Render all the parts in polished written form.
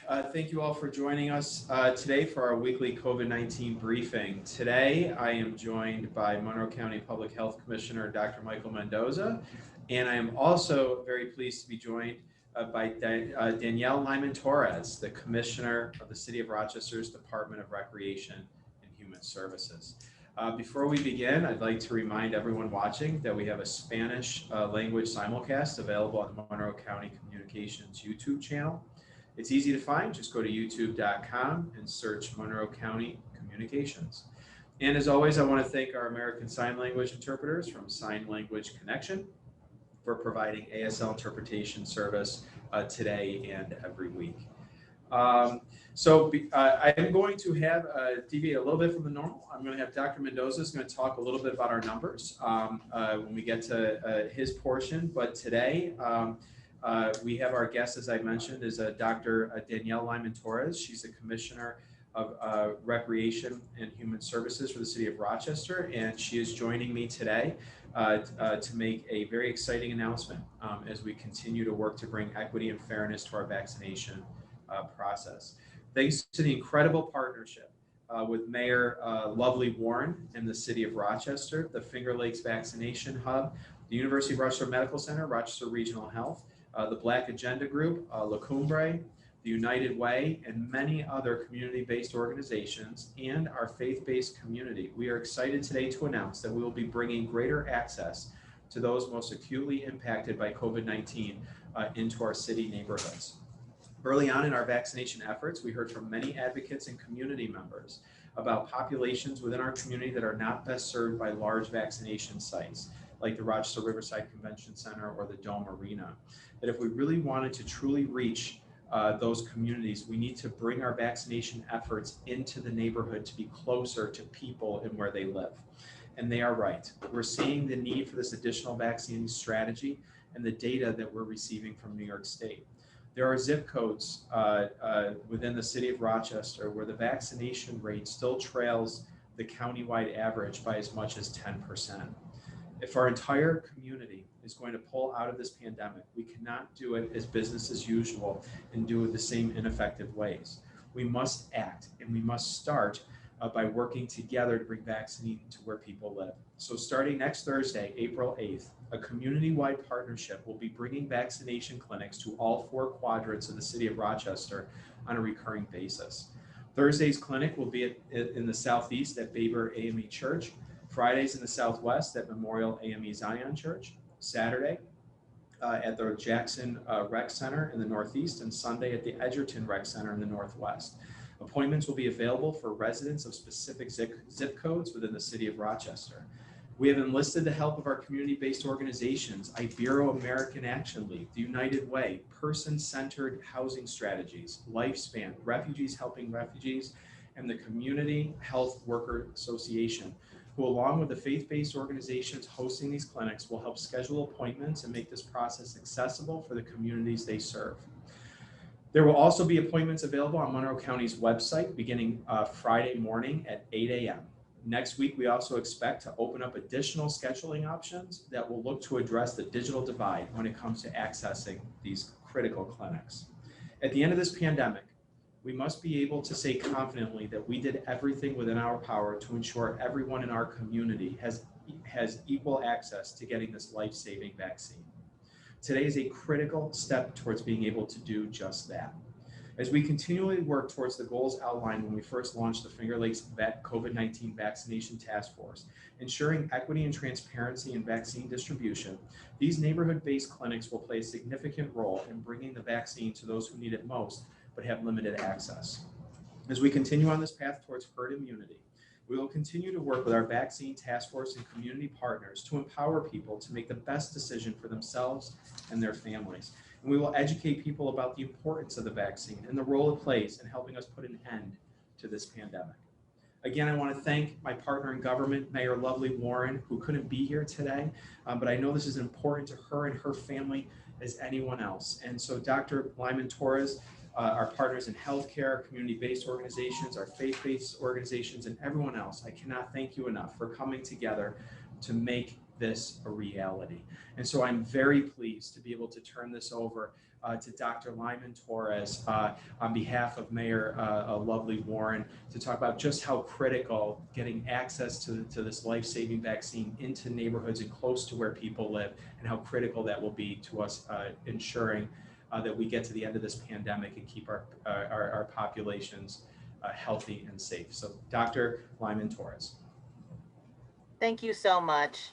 Thank you all for joining us today for our weekly COVID-19 briefing. Today, I am joined by Monroe County Public Health Commissioner Dr. Michael Mendoza, and I am also very pleased to be joined by Danielle Lyman-Torres, the Commissioner of the City of Rochester's Department of Recreation and Human Services. Before we begin, I'd like to remind everyone watching that we have a Spanish language simulcast available on the Monroe County Communications YouTube channel. It's easy to find. Just go to youtube.com and search Monroe County Communications. And as always, I want to thank our American Sign Language interpreters from Sign Language Connection for providing ASL interpretation service today and every week. I'm going to have deviate a little bit from the normal. I'm going to have Dr. Mendoza is going to talk a little bit about our numbers when we get to his portion. But today, we have our guest, as I mentioned, is Dr. Danielle Lyman-Torres. She's the Commissioner of Recreation and Human Services for the City of Rochester, and she is joining me today to make a very exciting announcement as we continue to work to bring equity and fairness to our vaccination process. Thanks to the incredible partnership with Mayor Lovely Warren and the City of Rochester, the Finger Lakes Vaccination Hub, the University of Rochester Medical Center, Rochester Regional Health, the Black Agenda Group, La Cumbre, the United Way, and many other community-based organizations and our faith-based community. We are excited today to announce that we will be bringing greater access to those most acutely impacted by COVID-19 into our city neighborhoods. Early on in our vaccination efforts, we heard from many advocates and community members about populations within our community that are not best served by large vaccination sites, like the Rochester Riverside Convention Center or the Dome Arena. That if we really wanted to truly reach those communities, we need to bring our vaccination efforts into the neighborhood to be closer to people and where they live. And they are right. We're seeing the need for this additional vaccine strategy and the data that we're receiving from New York State. There are zip codes within the city of Rochester where the vaccination rate still trails the countywide average by as much as 10%. If our entire community is going to pull out of this pandemic, we cannot do it as business as usual and do it the same ineffective ways. We must act, and we must start by working together to bring vaccine to where people live. So starting next Thursday, April 8th, a community-wide partnership will be bringing vaccination clinics to all 4 quadrants of the city of Rochester on a recurring basis. Thursday's clinic will be in the southeast at Baber AME Church, Fridays in the southwest at Memorial AME Zion Church, Saturday at the Jackson Rec Center in the northeast, and Sunday at the Edgerton Rec Center in the northwest. Appointments will be available for residents of specific zip codes within the city of Rochester. We have enlisted the help of our community-based organizations, Ibero-American Action League, the United Way, Person-Centered Housing Strategies, Lifespan, Refugees Helping Refugees, and the Community Health Worker Association, who, along with the faith-based organizations hosting these clinics, will help schedule appointments and make this process accessible for the communities they serve. There will also be appointments available on Monroe County's website beginning Friday morning at 8 a.m. Next week, we also expect to open up additional scheduling options that will look to address the digital divide when it comes to accessing these critical clinics. At the end of this pandemic, we must be able to say confidently that we did everything within our power to ensure everyone in our community has equal access to getting this life-saving vaccine. Today is a critical step towards being able to do just that. As we continually work towards the goals outlined when we first launched the Finger Lakes COVID-19 Vaccination Task Force, ensuring equity and transparency in vaccine distribution, these neighborhood-based clinics will play a significant role in bringing the vaccine to those who need it most but have limited access. As we continue on this path towards herd immunity, we will continue to work with our vaccine task force and community partners to empower people to make the best decision for themselves and their families. And we will educate people about the importance of the vaccine and the role it plays in helping us put an end to this pandemic. Again, I want to thank my partner in government, Mayor Lovely Warren, who couldn't be here today, but I know this is important to her and her family as anyone else. And so Dr. Lyman-Torres, our partners in healthcare, community-based organizations, our faith-based organizations, and everyone else, I cannot thank you enough for coming together to make this a reality. And so I'm very pleased to be able to turn this over to Dr. Lyman Torres on behalf of Mayor lovely Warren to talk about just how critical getting access to this life-saving vaccine into neighborhoods and close to where people live, and how critical that will be to us ensuring that we get to the end of this pandemic and keep our populations healthy and safe. So Dr. Lyman Torres. Thank you so much.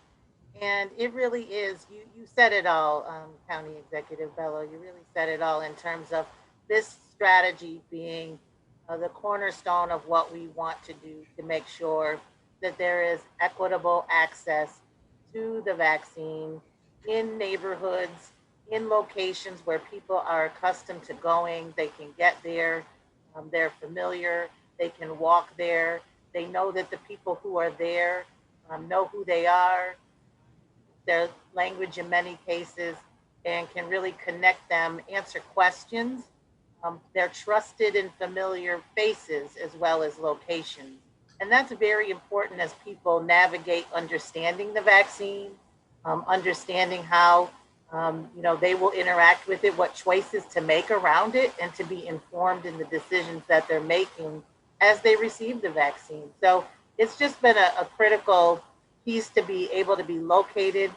And it really is, you said it all, County Executive Bello, you really said it all in terms of this strategy being the cornerstone of what we want to do to make sure that there is equitable access to the vaccine in neighborhoods, in locations where people are accustomed to going. They can get there, they're familiar, they can walk there, they know that the people who are there know who they are, their language in many cases, and can really connect them, answer questions. They're trusted and familiar faces as well as locations. And that's very important as people navigate understanding the vaccine, understanding how they will interact with it, what choices to make around it, and to be informed in the decisions that they're making as they receive the vaccine. So it's just been a critical piece to be able to be located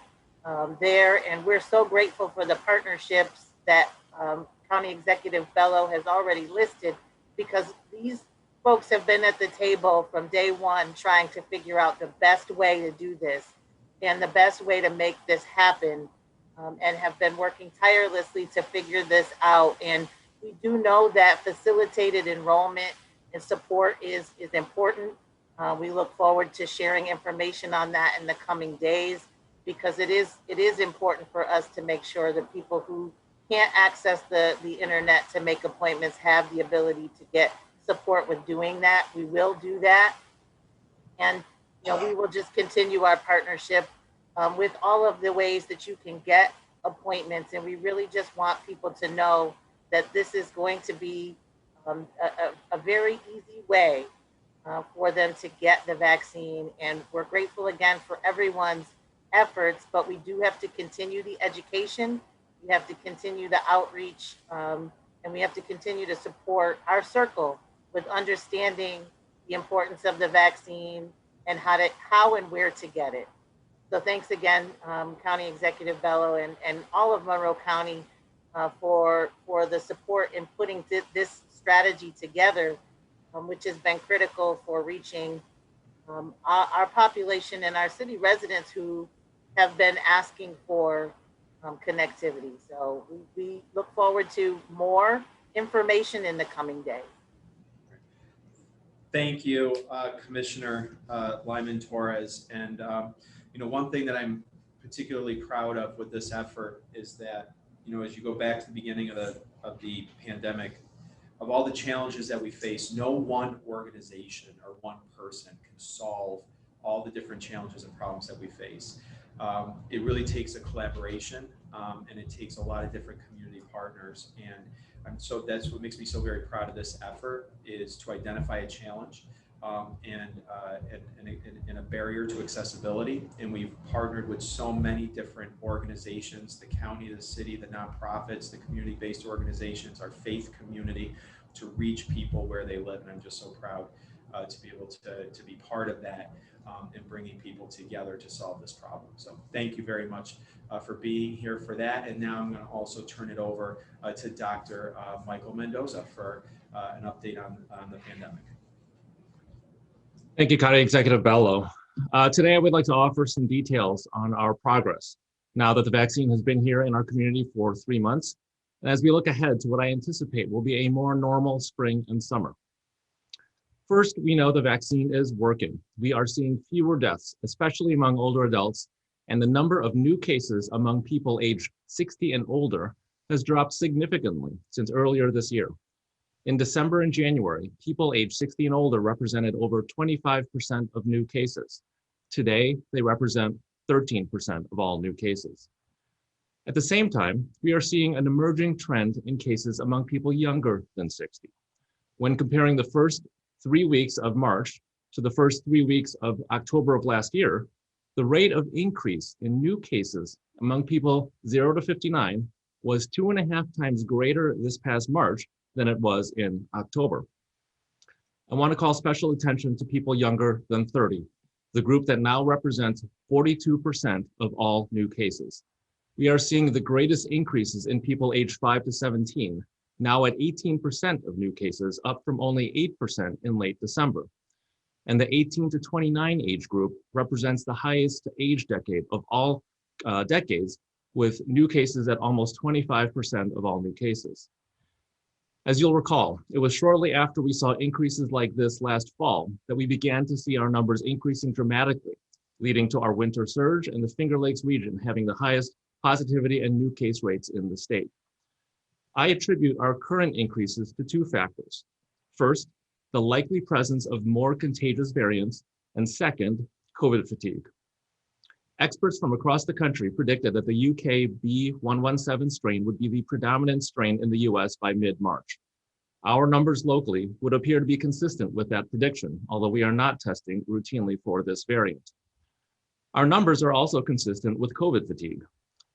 there. And we're so grateful for the partnerships that County Executive Bello has already listed, because these folks have been at the table from day one trying to figure out the best way to do this and the best way to make this happen, and have been working tirelessly to figure this out. And we do know that facilitated enrollment and support is important. We look forward to sharing information on that in the coming days, because it is important for us to make sure that people who can't access the internet to make appointments have the ability to get support with doing that. We will do that. And we will just continue our partnership with all of the ways that you can get appointments. And we really just want people to know that this is going to be a very easy way for them to get the vaccine. And we're grateful again for everyone's efforts, but we do have to continue the education. We have to continue the outreach, and we have to continue to support our circle with understanding the importance of the vaccine and how and where to get it. So thanks again, County Executive Bello and all of Monroe County for the support in putting this strategy together, which has been critical for reaching our population and our city residents who have been asking for connectivity. So we look forward to more information in the coming days. Thank you, Commissioner Lyman Torres. And one thing that I'm particularly proud of with this effort is that, as you go back to the beginning of the pandemic, of all the challenges that we face, no one organization or one person can solve all the different challenges and problems that we face. It really takes a collaboration, and it takes a lot of different community partners. And so that's what makes me so very proud of this effort, is to identify a challenge and a barrier to accessibility. And we've partnered with so many different organizations, the county, the city, the nonprofits, the community-based organizations, our faith community, to reach people where they live. And I'm just so proud to be able to be part of that and bringing people together to solve this problem. So thank you very much for being here for that. And now I'm going to also turn it over to Dr. Michael Mendoza for an update on the pandemic. Thank you, County Executive Bello. Today, I would like to offer some details on our progress now that the vaccine has been here in our community for 3 months, and as we look ahead to what I anticipate will be a more normal spring and summer. First, we know the vaccine is working. We are seeing fewer deaths, especially among older adults, and the number of new cases among people aged 60 and older has dropped significantly since earlier this year. In December and January, people aged 60 and older represented over 25% of new cases. Today, they represent 13% of all new cases. At the same time, we are seeing an emerging trend in cases among people younger than 60. When comparing the first 3 weeks of March to the first 3 weeks of October of last year, the rate of increase in new cases among people 0 to 59 was 2.5 times greater this past March than it was in October. I want to call special attention to people younger than 30, the group that now represents 42% of all new cases. We are seeing the greatest increases in people aged 5 to 17, now at 18% of new cases, up from only 8% in late December. And the 18 to 29 age group represents the highest age decade of all decades, with new cases at almost 25% of all new cases. As you'll recall, it was shortly after we saw increases like this last fall that we began to see our numbers increasing dramatically, leading to our winter surge and the Finger Lakes region having the highest positivity and new case rates in the state. I attribute our current increases to 2 factors. First, the likely presence of more contagious variants, and second, COVID fatigue. Experts from across the country predicted that the UK B117 strain would be the predominant strain in the US by mid-March. Our numbers locally would appear to be consistent with that prediction, although we are not testing routinely for this variant. Our numbers are also consistent with COVID fatigue.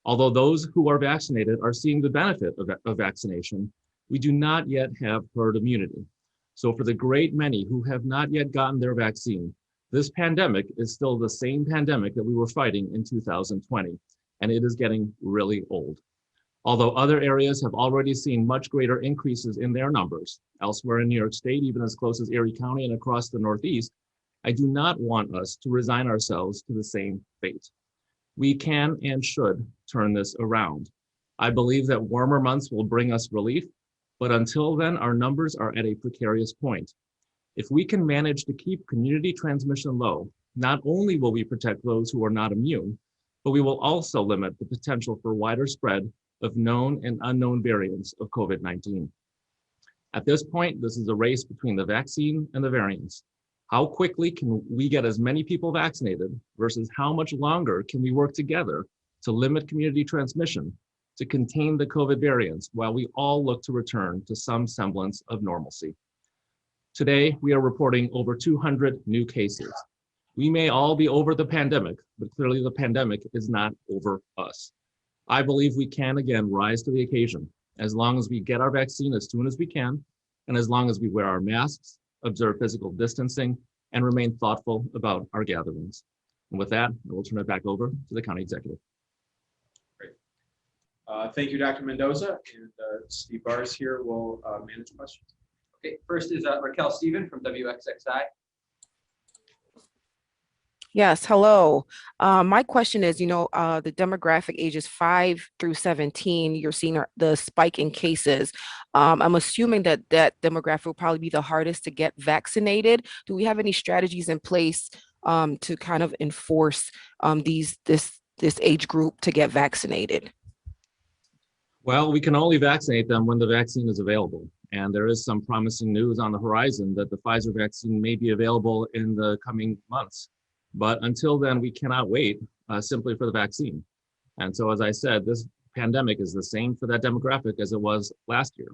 Although those who are vaccinated are seeing the benefit of vaccination, we do not yet have herd immunity. So for the great many who have not yet gotten their vaccine, this pandemic is still the same pandemic that we were fighting in 2020, and it is getting really old. Although other areas have already seen much greater increases in their numbers, elsewhere in New York State, even as close as Erie County and across the Northeast, I do not want us to resign ourselves to the same fate. We can and should turn this around. I believe that warmer months will bring us relief, but until then, our numbers are at a precarious point. If we can manage to keep community transmission low, not only will we protect those who are not immune, but we will also limit the potential for wider spread of known and unknown variants of COVID-19. At this point, this is a race between the vaccine and the variants. How quickly can we get as many people vaccinated versus how much longer can we work together to limit community transmission, to contain the COVID variants while we all look to return to some semblance of normalcy? Today, we are reporting over 200 new cases. We may all be over the pandemic, but clearly the pandemic is not over us. I believe we can again rise to the occasion as long as we get our vaccine as soon as we can, and as long as we wear our masks, observe physical distancing, and remain thoughtful about our gatherings. And with that, I will turn it back over to the county executive. Great. Thank you, Dr. Mendoza, and Steve Bars here will manage questions. Okay, first is Racquel Stephen from WXXI. Yes, hello. My question is, the demographic ages 5 through 17, you're seeing the spike in cases. I'm assuming that demographic will probably be the hardest to get vaccinated. Do we have any strategies in place to kind of enforce this age group to get vaccinated? Well, we can only vaccinate them when the vaccine is available. And there is some promising news on the horizon that the Pfizer vaccine may be available in the coming months. But until then, we cannot wait simply for the vaccine. And so, as I said, this pandemic is the same for that demographic as it was last year.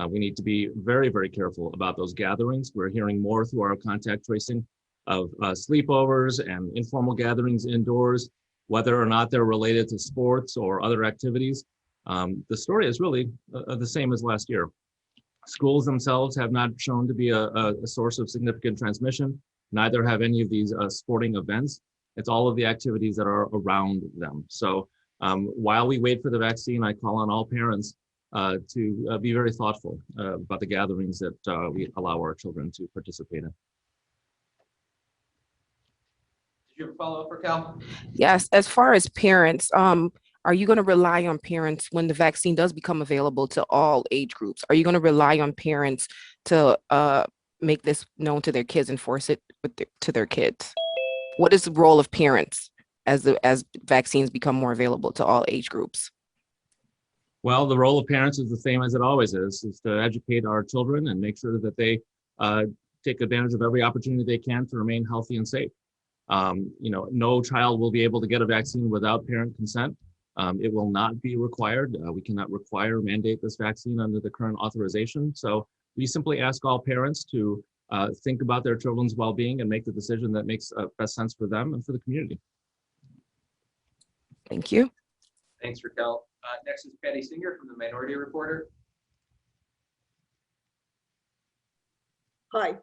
We need to be very, very careful about those gatherings. We're hearing more through our contact tracing of sleepovers and informal gatherings indoors, whether or not they're related to sports or other activities. The story is really the same as last year. Schools themselves have not shown to be a source of significant transmission. Neither have any of these sporting events. It's all of the activities that are around them. So while we wait for the vaccine, I call on all parents to be very thoughtful about the gatherings that we allow our children to participate in. Did you have a follow-up, Racquel? Yes, as far as parents, are you going to rely on parents when the vaccine does become available to all age groups? Are you going to rely on parents to make this known to their kids and force it to their kids? What is the role of parents as vaccines become more available to all age groups? Well, the role of parents is the same as it always is to educate our children and make sure that they take advantage of every opportunity they can to remain healthy and safe. No child will be able to get a vaccine without parent consent. It will not be required. We cannot mandate this vaccine under the current authorization. So we simply ask all parents to think about their children's well-being and make the decision that makes best sense for them and for the community. Thank you. Thanks, Racquel. Next is Patti Singer from the Minority Reporter. Hi.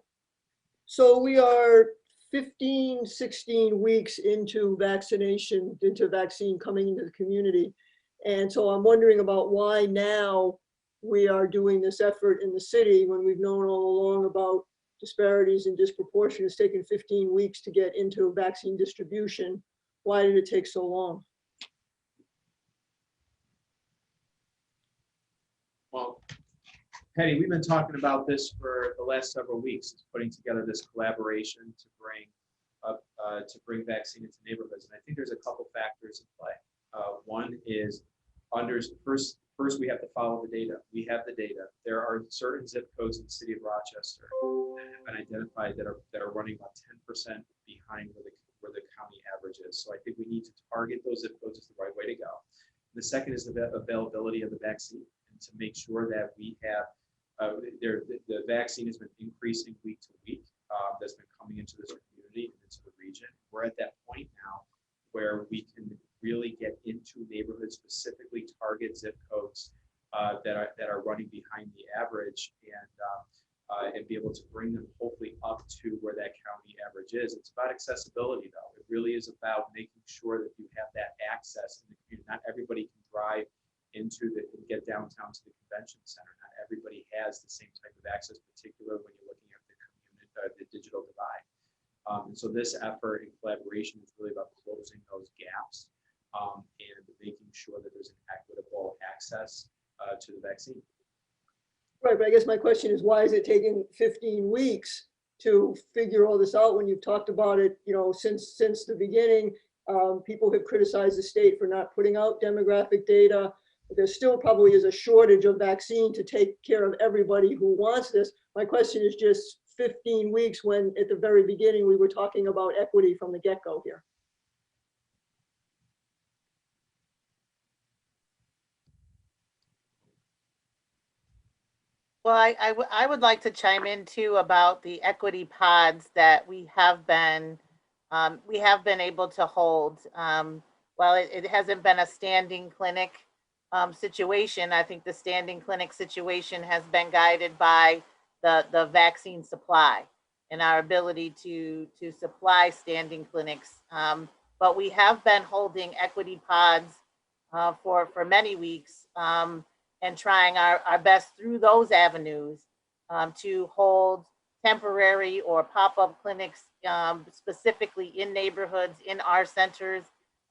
So we are 15, 16 weeks into vaccination, into vaccine coming into the community. And so I'm wondering about why now we are doing this effort in the city when we've known all along about disparities and disproportion. It's taken 15 weeks to get into vaccine distribution. Why did it take so long? Well, Patty, we've been talking about this for the last several weeks, putting together this collaboration to bring vaccine into neighborhoods. And I think there's a couple factors in play. One is first we have to follow the data. We have the data. There are certain zip codes in the city of Rochester that have been identified that are running about 10% behind where the county average is. So I think we need to target those zip codes is the right way to go. The second is the availability of the vaccine, and to make sure that we have the vaccine has been increasing week to week. That's been coming into this community and into the region. We're at that point now where we can really get into neighborhoods, specifically target zip codes that are running behind the average, and be able to bring them hopefully up to where that county average is. It's about accessibility, though. It really is about making sure that you have that access in the community. Not everybody can drive and get downtown to the convention center. Not everybody has the same type of access, particularly when you're looking at the digital divide. And so this effort in collaboration is really about closing those gaps and making sure that there's an equitable access to the vaccine. Right, but I guess my question is, why is it taking 15 weeks to figure all this out when you've talked about it, since the beginning? People have criticized the state for not putting out demographic data. There still probably is a shortage of vaccine to take care of everybody who wants this. My question is just 15 weeks when at the very beginning we were talking about equity from the get-go here. Well, I would like to chime in too about the equity pods that we have been able to hold. While it hasn't been a standing clinic situation, I think the standing clinic situation has been guided by the vaccine supply and our ability to supply standing clinics. But we have been holding equity pods for many weeks. And trying our best through those avenues to hold temporary or pop-up clinics specifically in neighborhoods, in our centers,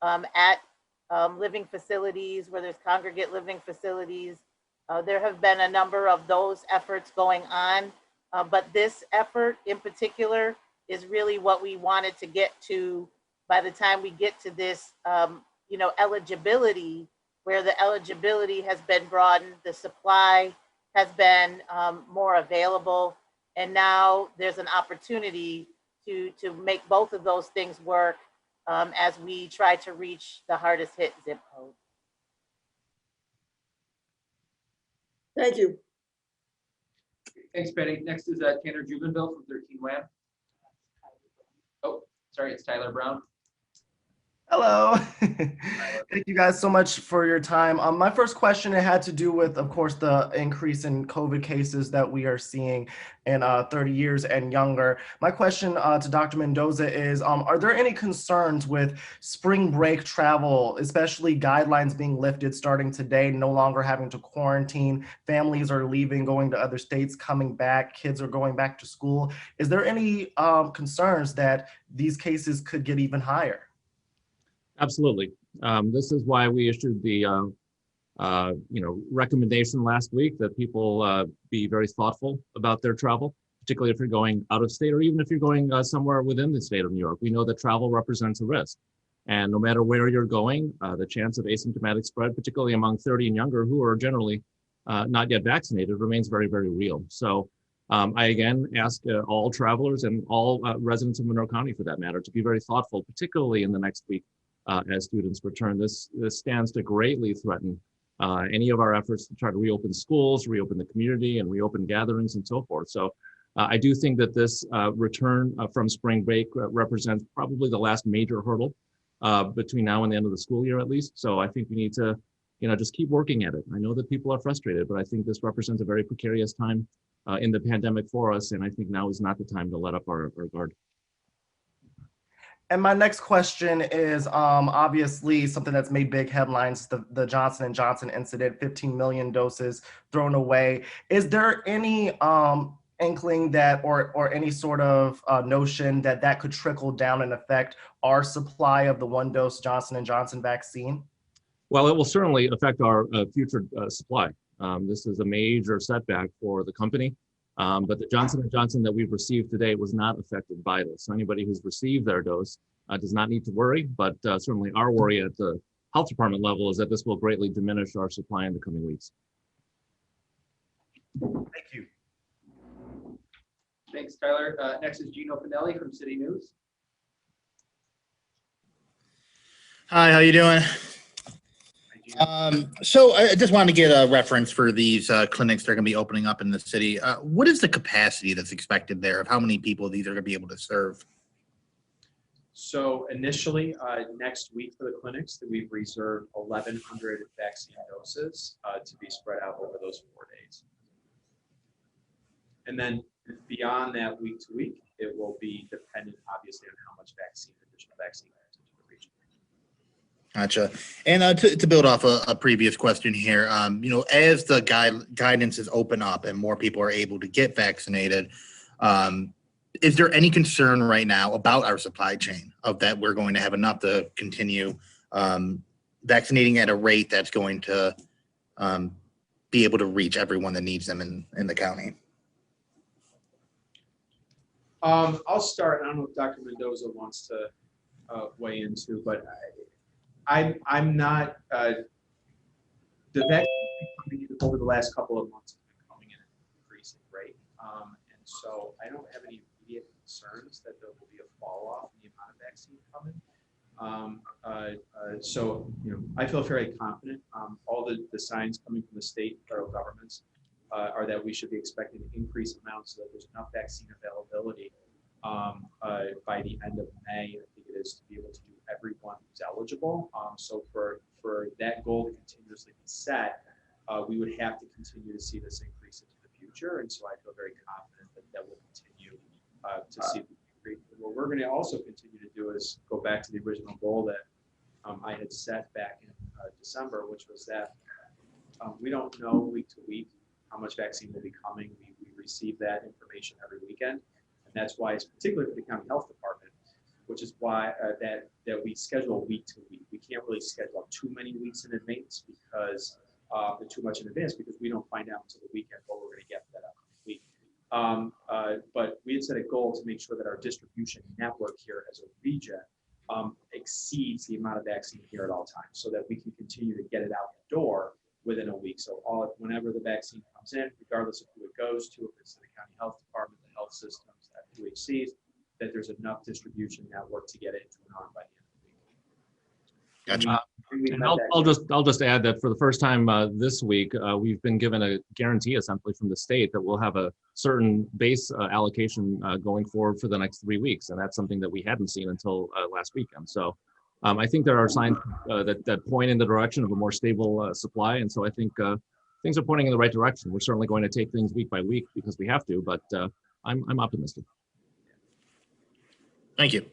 at living facilities where there's congregate living facilities. There have been a number of those efforts going on, but this effort in particular is really what we wanted to get to by the time we get to this, eligibility, where the eligibility has been broadened, the supply has been more available, and now there's an opportunity to make both of those things work as we try to reach the hardest hit zip code. Thank you. Thanks, Patty. Next is Tanner Jubenville from 13 WAM. Oh, sorry, it's Tyler Brown. Hello. Thank you guys so much for your time. My first question, it had to do with, of course, the increase in COVID cases that we are seeing in 30 years and younger. My question to Dr. Mendoza is, are there any concerns with spring break travel, especially guidelines being lifted starting today, no longer having to quarantine, families are leaving, going to other states, coming back, kids are going back to school? Is there any concerns that these cases could get even higher? Absolutely. This is why we issued the recommendation last week that people be very thoughtful about their travel, particularly if you're going out of state or even if you're going somewhere within the state of New York. We know that travel represents a risk. And no matter where you're going, the chance of asymptomatic spread, particularly among 30 and younger who are generally not yet vaccinated, remains very, very real. So I again ask all travelers and all residents of Monroe County, for that matter, to be very thoughtful, particularly in the next week as students return. This stands to greatly threaten any of our efforts to try to reopen schools, reopen the community, and reopen gatherings and so forth. So I do think that this return from spring break represents probably the last major hurdle between now and the end of the school year, at least. So I think we need to just keep working at it. I know that people are frustrated, but I think this represents a very precarious time in the pandemic for us. And I think now is not the time to let up our guard. And my next question is obviously something that's made big headlines, the Johnson & Johnson incident, 15 million doses thrown away. Is there any inkling that or any sort of notion that that could trickle down and affect our supply of the 1-dose Johnson & Johnson vaccine? Well, it will certainly affect our future supply. This is a major setback for the company. But the Johnson & Johnson that we've received today was not affected by this. So anybody who's received their dose does not need to worry, but certainly our worry at the health department level is that this will greatly diminish our supply in the coming weeks. Thank you. Thanks, Tyler. Next is Gino Pinelli from City News. Hi, how you doing? So I just wanted to get a reference for these clinics that are going to be opening up in the city. What is the capacity that's expected there of how many people these are going to be able to serve? So initially, next week for the clinics, that we've reserved 1,100 vaccine doses to be spread out over those 4 days. And then beyond that, week to week, it will be dependent, obviously, on how much additional vaccine comes into the region. Gotcha. And to build off a previous question here, as the guidances open up and more people are able to get vaccinated, is there any concern right now about our supply chain of that we're going to have enough to continue vaccinating at a rate that's going to be able to reach everyone that needs them in the county? I'll start. I don't know if Dr. Mendoza wants to weigh in too, but I'm not. The vaccine over the last couple of months have been coming in at an increasing rate, and so I don't have any immediate concerns that there will be a fall off in the amount of vaccine coming. So I feel very confident. All the signs coming from the state and federal governments are that we should be expecting increased amounts so that there's enough vaccine availability by the end of May, I think it is, to be able to do everyone who's eligible. So for that goal to continuously be set, we would have to continue to see this increase into the future. And so I feel very confident that we'll continue to see the increase. What we're going to also continue to do is go back to the original goal that I had set back in December, which was that we don't know week to week how much vaccine will be coming. We receive that information every weekend. And that's why it's particularly for the county health department, which is why that we schedule week to week. We can't really schedule too many weeks in advance because too much in advance because we don't find out until the weekend what we're going to get for that upcoming week. But we had set a goal to make sure that our distribution network here as a region exceeds the amount of vaccine here at all times so that we can continue to get it out the door within a week. So whenever the vaccine comes in, regardless of who it goes to, if it's to the county health department, the health systems, FQHCs, that there's enough distribution network to get it into an arm by the end of the week. Gotcha. And I'll just add that for the first time this week, we've been given a guarantee essentially from the state that we'll have a certain base allocation going forward for the next 3 weeks, and that's something that we hadn't seen until last weekend. So I think there are signs that point in the direction of a more stable supply, and so I think things are pointing in the right direction. We're certainly going to take things week by week because we have to, but I'm optimistic. Thank you.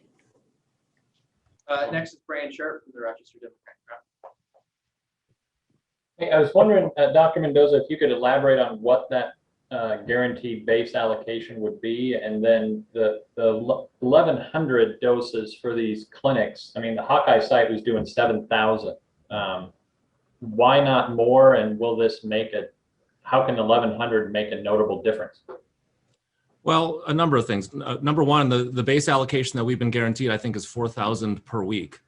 Next is Brian Sharp from the Rochester Democrat. Hey, I was wondering, Dr. Mendoza, if you could elaborate on what that guaranteed base allocation would be, and then the 1,100 doses for these clinics. I mean, the Hawkeye site was doing 7,000. Why not more? And will this how can 1,100 make a notable difference? Well, a number of things. Number one, the base allocation that we've been guaranteed, I think, is 4,000 per week.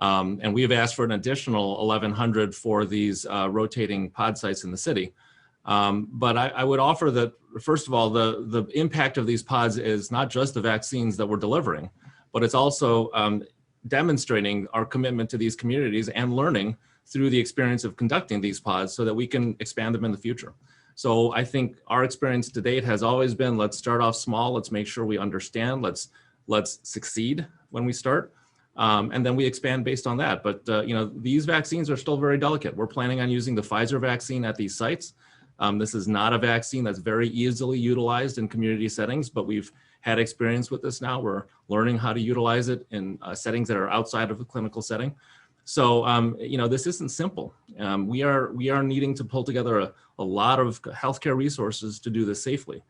And we have asked for an additional 1,100 for these rotating pod sites in the city. But I would offer that, first of all, the impact of these pods is not just the vaccines that we're delivering, but it's also demonstrating our commitment to these communities and learning through the experience of conducting these pods so that we can expand them in the future. So I think our experience to date has always been, let's start off small, let's make sure we understand, let's succeed when we start. And then we expand based on that. But these vaccines are still very delicate. We're planning on using the Pfizer vaccine at these sites. This is not a vaccine that's very easily utilized in community settings, but we've had experience with this now. We're learning how to utilize it in settings that are outside of the clinical setting. So, this isn't simple. We are needing to pull together a lot of healthcare resources to do this safely.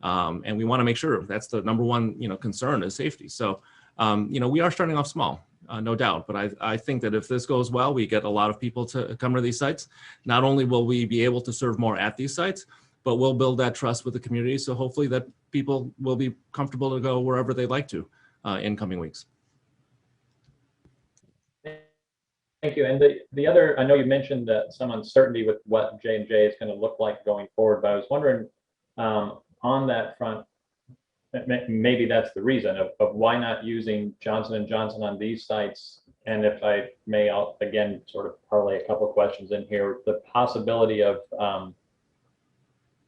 And we want to make sure that's the number one, concern is safety. So, we are starting off small, no doubt. But I think that if this goes well, we get a lot of people to come to these sites. Not only will we be able to serve more at these sites, but we'll build that trust with the community. So hopefully that people will be comfortable to go wherever they'd like to in coming weeks. Thank you. And the other, I know you mentioned some uncertainty with what J&J is going to look like going forward, but I was wondering on that front, maybe that's the reason of why not using Johnson & Johnson on these sites. And if I may, I'll again sort of parlay a couple of questions in here, the possibility of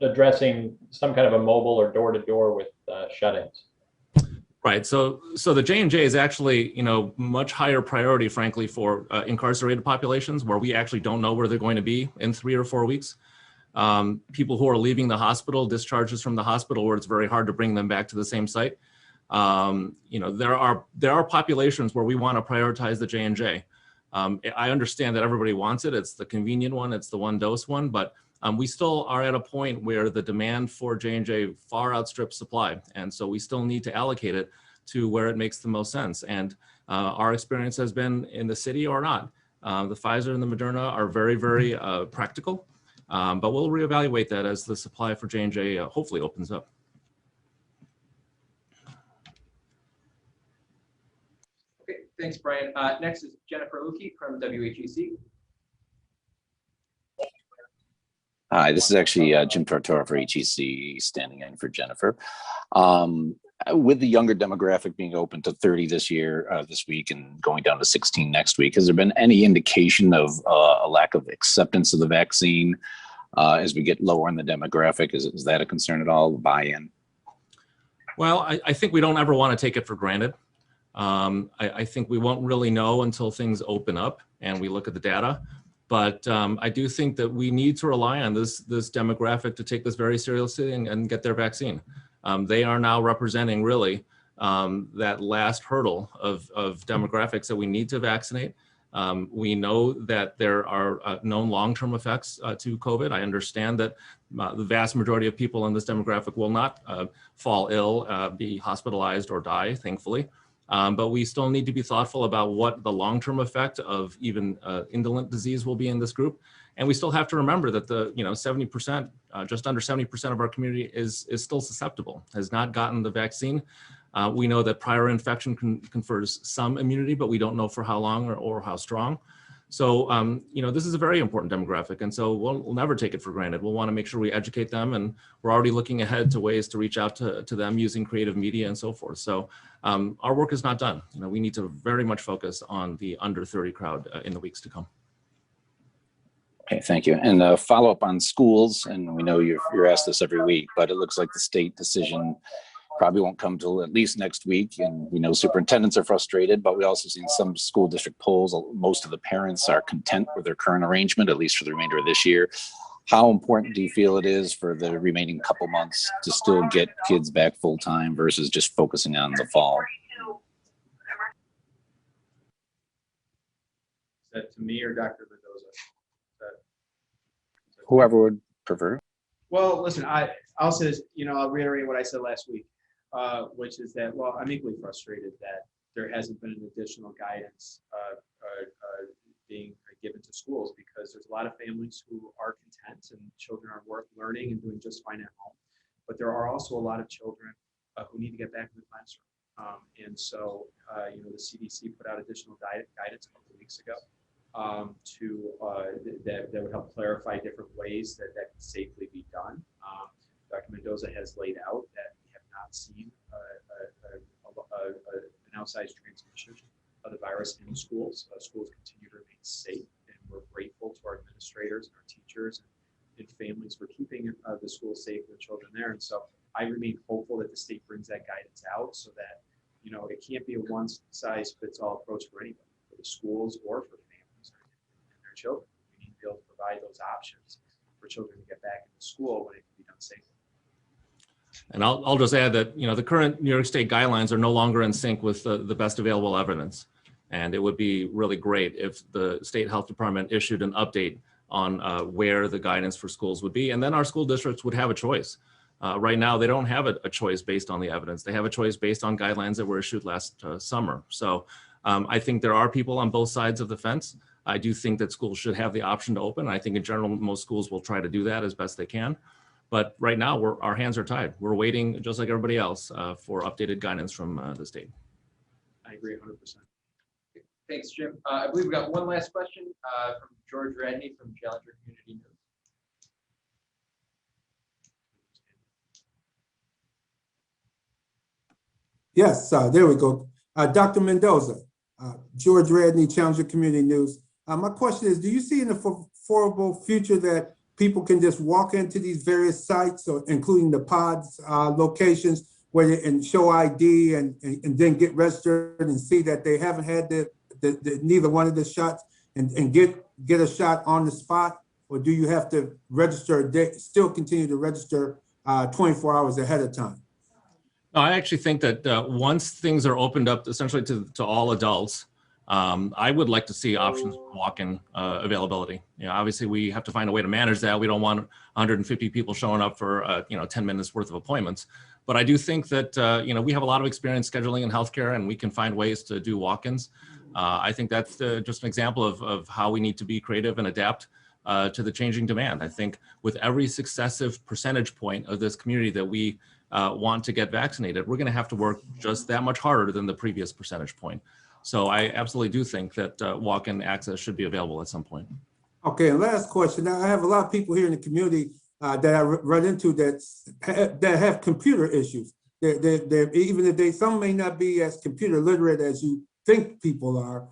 addressing some kind of a mobile or door-to-door with shut-ins. Right. So the J&J is actually, much higher priority, frankly, for incarcerated populations where we actually don't know where they're going to be in 3 or 4 weeks. People who are leaving the hospital, discharges from the hospital where it's very hard to bring them back to the same site. There are populations where we want to prioritize the J&J. I understand that everybody wants it. It's the convenient one. It's the one dose one, but we still are at a point where the demand for J&J far outstrips supply. And so we still need to allocate it to where it makes the most sense. And our experience has been in the city or not. The Pfizer and the Moderna are very, very practical, but we'll reevaluate that as the supply for J&J hopefully opens up. Okay, thanks, Brian. Next is Jennifer Lukey from WHEC. Hi, this is actually Jim Tortora for HEC, standing in for Jennifer. With the younger demographic being open to 30 this week, and going down to 16 next week, has there been any indication of a lack of acceptance of the vaccine as we get lower in the demographic? Is that a concern at all, buy-in? Well, I think we don't ever want to take it for granted. I think we won't really know until things open up and we look at the data. But I do think that we need to rely on this demographic to take this very seriously and get their vaccine. They are now representing really that last hurdle of demographics that we need to vaccinate. We know that there are known long-term effects to COVID. I understand that the vast majority of people in this demographic will not fall ill, be hospitalized, or die, thankfully. But we still need to be thoughtful about what the long-term effect of even indolent disease will be in this group. And we still have to remember that the 70%, just under 70% of our community is still susceptible, has not gotten the vaccine. We know that prior infection confers some immunity, but we don't know for how long or how strong. So, this is a very important demographic, and so we'll never take it for granted. We'll want to make sure we educate them, and we're already looking ahead to ways to reach out to them using creative media and so forth. So our work is not done. We need to very much focus on the under 30 crowd in the weeks to come. Okay, thank you. And a follow-up on schools, and we know you're asked this every week, but it looks like the state decision probably won't come till at least next week. And we know superintendents are frustrated, but we also seen some school district polls. Most of the parents are content with their current arrangement, at least for the remainder of this year. How important do you feel it is for the remaining couple months to still get kids back full time versus just focusing on the fall? Is that to me or Dr. Mendoza? Whoever would prefer. Well, listen, I'll say this, I'll reiterate what I said last week, which is that, well, I'm equally frustrated that there hasn't been an additional guidance being given to schools, because there's a lot of families who are content and children are worth learning and doing just fine at home. But there are also a lot of children who need to get back in the classroom. And so, the CDC put out additional guidance a couple of weeks ago that would help clarify different ways that can safely be done. Dr. Mendoza has laid out that we have not seen an outsized transmission of the virus in schools. Schools continue to remain safe, and we're grateful to our administrators and our teachers and families for keeping the schools safe for the children there. And so I remain hopeful that the state brings that guidance out so that it can't be a one-size-fits-all approach for anybody, for the schools or for families and their children. We need to be able to provide those options for children to get back into school when it can be done safely. And I'll just add that, the current New York State guidelines are no longer in sync with the best available evidence. And it would be really great if the state health department issued an update on where the guidance for schools would be. And then our school districts would have a choice. Right now, they don't have a choice based on the evidence. They have a choice based on guidelines that were issued last summer. So I think there are people on both sides of the fence. I do think that schools should have the option to open. I think in general, most schools will try to do that as best they can. But right now, our hands are tied. We're waiting, just like everybody else, for updated guidance from the state. I agree 100%. Thanks, Jim. I believe we got one last question from George Radney from Challenger Community News. Yes, there we go. Dr. Mendoza, George Radney, Challenger Community News. My question is, do you see in the foreseeable future that people can just walk into these various sites, or including the pods locations, where they can show ID and then get registered and see that they haven't had neither one of the shots and get a shot on the spot? Or do you have to register, still continue to register 24 hours ahead of time? No, I actually think that once things are opened up essentially to all adults, I would like to see options for walk-in availability. Obviously we have to find a way to manage that. We don't want 150 people showing up for 10 minutes worth of appointments. But I do think that we have a lot of experience scheduling in healthcare, and we can find ways to do walk-ins. I think that's just an example of how we need to be creative and adapt to the changing demand. I think with every successive percentage point of this community that we want to get vaccinated, we're going to have to work just that much harder than the previous percentage point. So I absolutely do think that walk-in access should be available at some point. Okay, and last question. Now, I have a lot of people here in the community that I run into that have computer issues. Even if some may not be as computer literate as you think people are,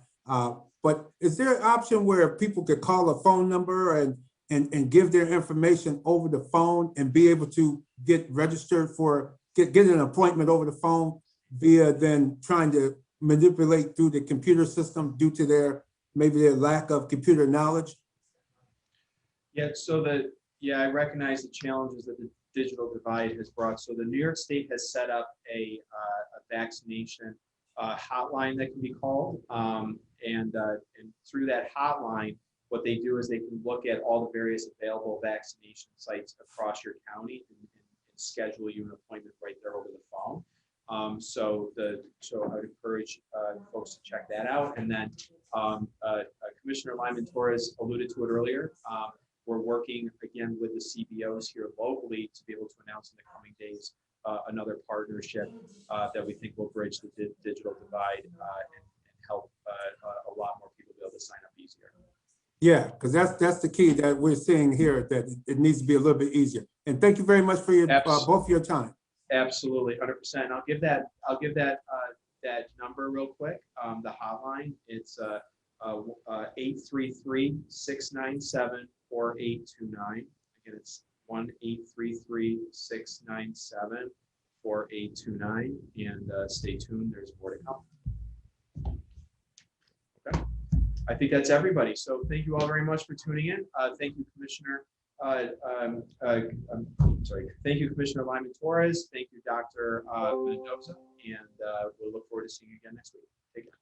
but is there an option where people could call a phone number and give their information over the phone and be able to get registered for, get an appointment over the phone via then trying to manipulate through the computer system due to maybe their lack of computer knowledge? Yeah, I recognize the challenges that the digital divide has brought. So the New York State has set up a vaccination hotline that can be called, and through that hotline, what they do is they can look at all the various available vaccination sites across your county and schedule you an appointment right there over the phone. So I would encourage folks to check that out. And then Commissioner Lyman Torres alluded to it earlier. We're working again with the CBOs here locally to be able to announce in the coming days another partnership that we think will bridge the digital divide and help a lot more people be able to sign up easier. Yeah, because that's the key that we're seeing here, that it needs to be a little bit easier. And thank you very much for your both your time. Absolutely, 100%. I'll give that that number real quick. The hotline, it's 833-697-4829. Again, it's 1-833-697-4829. And stay tuned. There's more to come. Okay. I think that's everybody. So thank you all very much for tuning in. Thank you, Commissioner. Thank you, Commissioner Lyman Torres. Thank you, Dr. Mendoza, and we'll look forward to seeing you again next week. Take care.